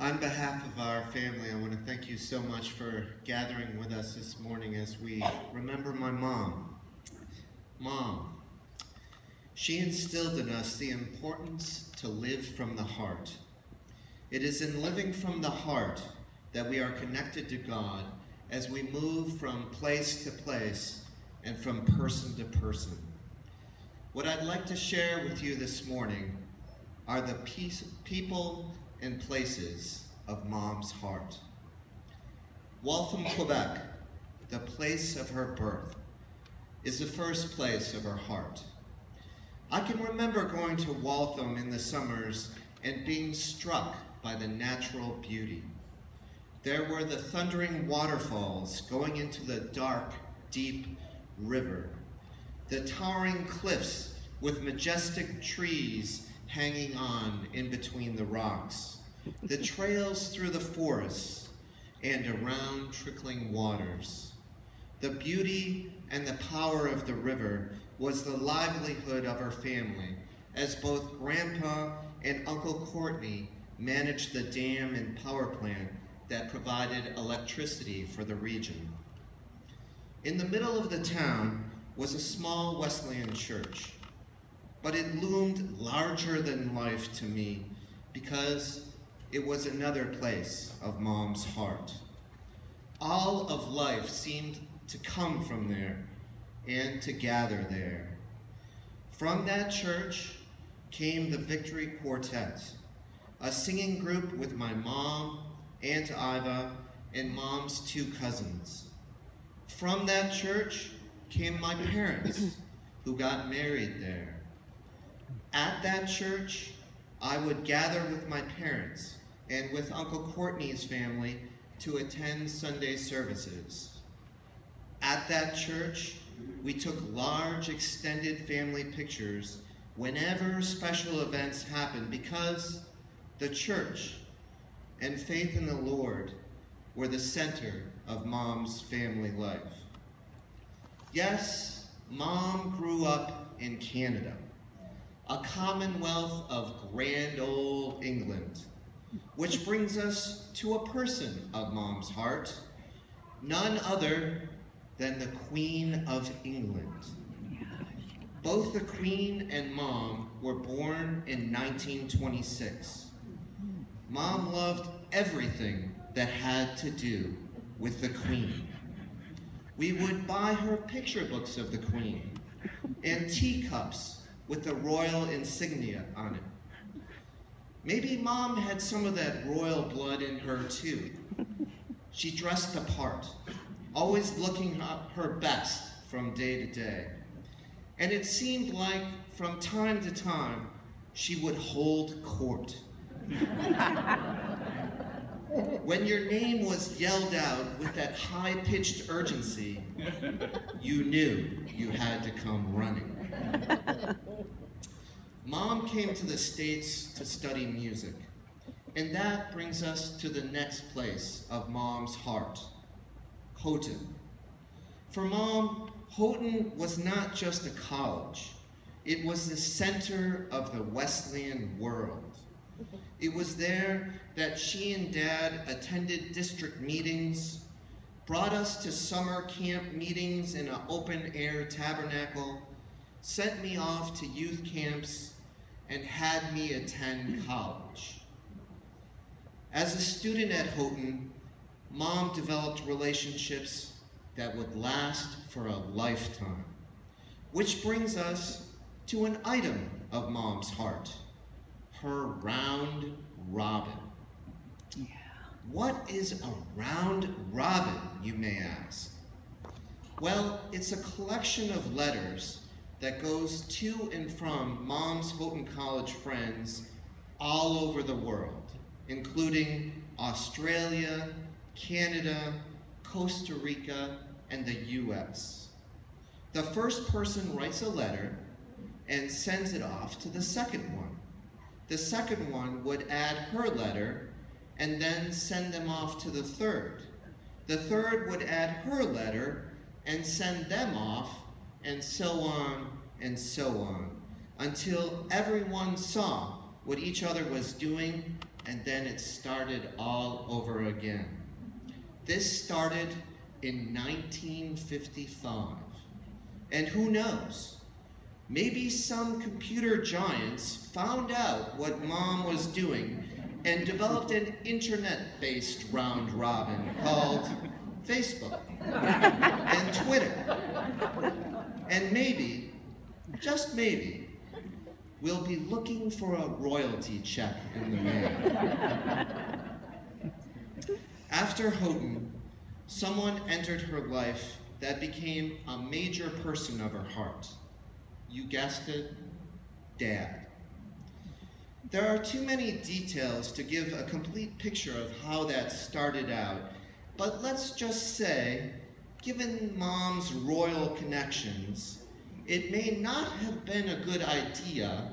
On behalf of our family, I want to thank you so much for gathering with us this morning as we remember my mom. Mom, she instilled in us the importance to live from the heart. It is in living from the heart that we are connected to God as we move from place to place and from person to person. What I'd like to share with you this morning are the people and places of Mom's heart. Waltham, Quebec, the place of her birth, is the first place of her heart. I can remember going to Waltham in the summers and being struck by the natural beauty. There were the thundering waterfalls going into the dark, deep river, the towering cliffs with majestic trees hanging on in between the rocks, the trails through the forests and around trickling waters. The beauty and the power of the river was the livelihood of her family, as both Grandpa and Uncle Courtney managed the dam and power plant that provided electricity for the region. In the middle of the town was a small Wesleyan church, but it loomed larger than life to me because it was another place of Mom's heart. All of life seemed to come from there and to gather there. From that church came the Victory Quartet, a singing group with my mom, Aunt Iva, and Mom's two cousins. From that church came my parents, who got married there. At that church, I would gather with my parents and with Uncle Courtney's family to attend Sunday services. At that church, we took large extended family pictures whenever special events happened because the church and faith in the Lord were the center of Mom's family life. Yes, Mom grew up in Canada, a commonwealth of grand old England, which brings us to a person of Mom's heart, none other than the Queen of England. Both the Queen and Mom were born in 1926. Mom loved everything that had to do with the Queen. We would buy her picture books of the Queen and teacups with the royal insignia on it. Maybe Mom had some of that royal blood in her too. She dressed the part, always looking her best from day to day. And it seemed like from time to time, she would hold court. When your name was yelled out with that high-pitched urgency, you knew you had to come running. Mom came to the States to study music, and that brings us to the next place of Mom's heart, Houghton. For Mom, Houghton was not just a college, it was the center of the Wesleyan world. It was there that she and Dad attended district meetings, brought us to summer camp meetings in an open-air tabernacle, sent me off to youth camps, and had me attend college. As a student at Houghton, Mom developed relationships that would last for a lifetime, which brings us to an item of Mom's heart, her round robin. Yeah. What is a round robin, you may ask? Well, it's a collection of letters that goes to and from Mom's Houghton College friends all over the world, including Australia, Canada, Costa Rica, and the US. The first person writes a letter and sends it off to the second one. The second one would add her letter and then send them off to the third. The third would add her letter and send them off, and so on, until everyone saw what each other was doing and then it started all over again. This started in 1955. And who knows? Maybe some computer giants found out what Mom was doing and developed an internet-based round robin called Facebook and Twitter. And maybe, just maybe, we'll be looking for a royalty check in the mail. After Houghton, someone entered her life that became a major person of her heart. You guessed it, Dad. There are too many details to give a complete picture of how that started out, but let's just say, given Mom's royal connections, it may not have been a good idea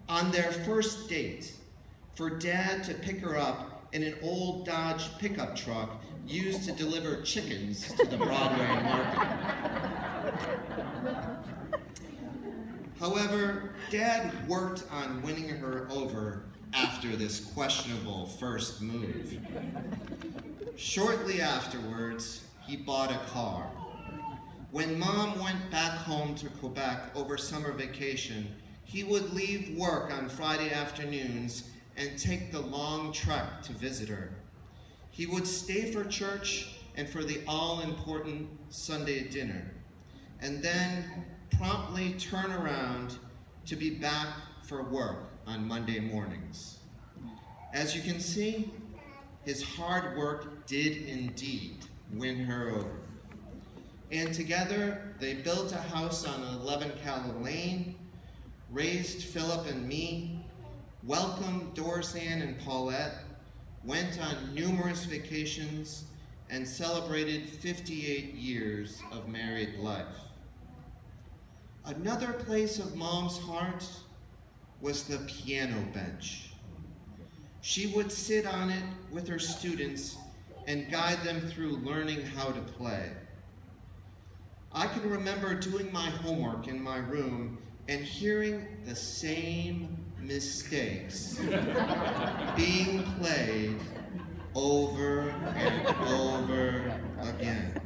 on their first date for Dad to pick her up in an old Dodge pickup truck used to deliver chickens to the Broadway market. However, Dad worked on winning her over after this questionable first move. Shortly afterwards, he bought a car. When Mom went back home to Quebec over summer vacation, he would leave work on Friday afternoons and take the long trek to visit her. He would stay for church and for the all-important Sunday dinner, and then promptly turn around to be back for work on Monday mornings. As you can see, his hard work did indeed win her over. And together, they built a house on 11 Calla Lane, raised Philip and me, welcomed Dorsan and Paulette, went on numerous vacations, and celebrated 58 years of married life. Another place of Mom's heart was the piano bench. She would sit on it with her students and guide them through learning how to play. I can remember doing my homework in my room and hearing the same mistakes being played over and over again.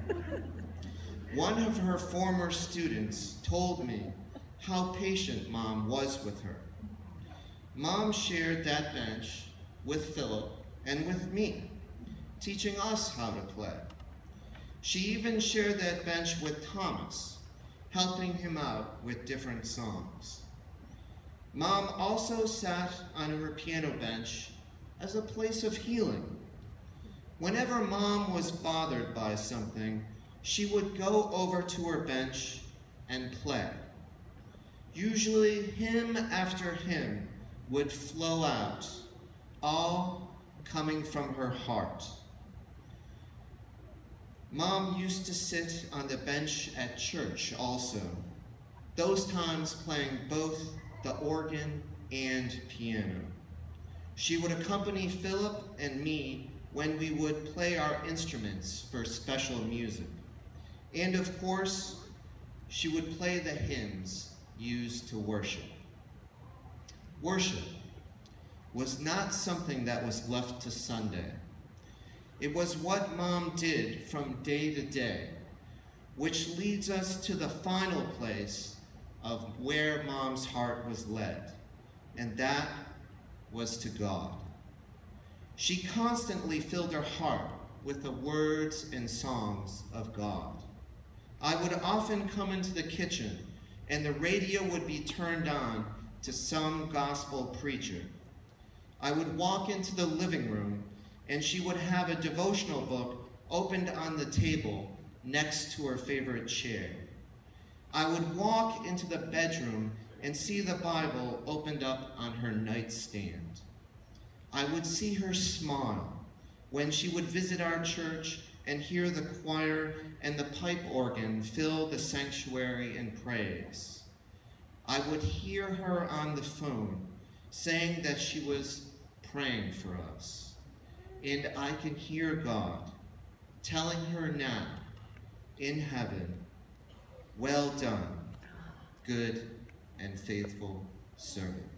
One of her former students told me how patient Mom was with her. Mom shared that bench with Philip and with me, teaching us how to play. She even shared that bench with Thomas, helping him out with different songs. Mom also sat on her piano bench as a place of healing. Whenever Mom was bothered by something, she would go over to her bench and play. Usually, hymn after hymn would flow out, all coming from her heart. Mom used to sit on the bench at church also, those times playing both the organ and piano. She would accompany Philip and me when we would play our instruments for special music. And of course, she would play the hymns used to worship. Worship was not something that was left to Sunday. It was what Mom did from day to day, which leads us to the final place of where Mom's heart was led, and that was to God. She constantly filled her heart with the words and songs of God. I would often come into the kitchen and the radio would be turned on to some gospel preacher. I would walk into the living room and she would have a devotional book opened on the table next to her favorite chair. I would walk into the bedroom and see the Bible opened up on her nightstand. I would see her smile when she would visit our church and hear the choir and the pipe organ fill the sanctuary in praise. I would hear her on the phone saying that she was praying for us. And I can hear God telling her now in heaven, "Well done, good and faithful servant."